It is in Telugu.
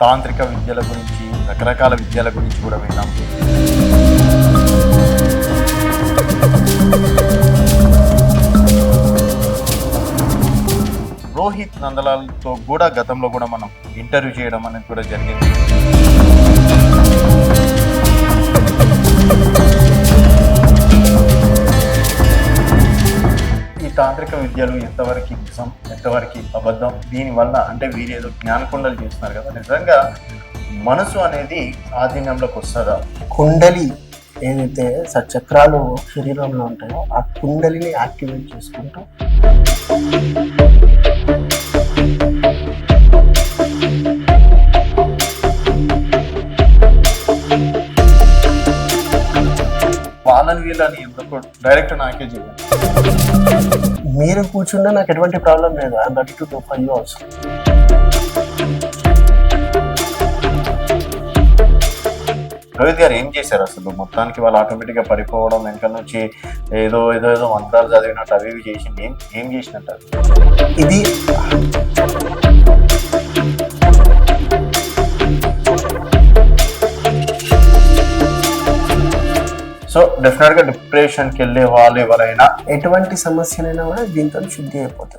తాంత్రిక విద్యల గురించి, రకరకాల విద్యల గురించి కూడా విన్నాం. రోహిత్ నందలాల్తో కూడా గతంలో కూడా మనం ఇంటర్వ్యూ చేయడం అనేది కూడా జరిగింది. ఈ తాంత్రిక విద్యలు ఎంతవరకు నిజం, ఎంతవరకు అబద్ధం, దీనివల్ల అంటే వీరేదో జ్ఞానకుండలు చేస్తున్నారు కదా, నిజంగా మనసు అనేది ఆధీనంలోకి వస్తుందా? కుండలి ఏదైతే చక్రాలు శరీరంలో ఉంటాయో ఆ కుండలిని యాక్టివేట్ చేసుకుంటూ వాళ్ళని వీళ్ళని ఎందుకు డైరెక్ట్ నాకే చేయాలి? మీరు కూర్చున్నా నాకు ఎటువంటి ప్రాబ్లం లేదు. I'm ready to do for you also. Rohit గారు ఏం చేశారు అసలు? మొత్తానికి వాళ్ళు ఆటోమేటిక్గా పడిపోవడం, వెనకాల నుంచి ఏదో ఏదో ఏదో మంత్రాలు చదివినట్టు అవి ఇవి చేసి ఏం చేసినట్టు? ఇది సో డెఫినెట్గా డిప్రెషన్కి వెళ్ళే వాళ్ళు ఎవరైనా ఎటువంటి సమస్యనైనా కూడా దీంతో శుద్ధి అయిపోతుంది.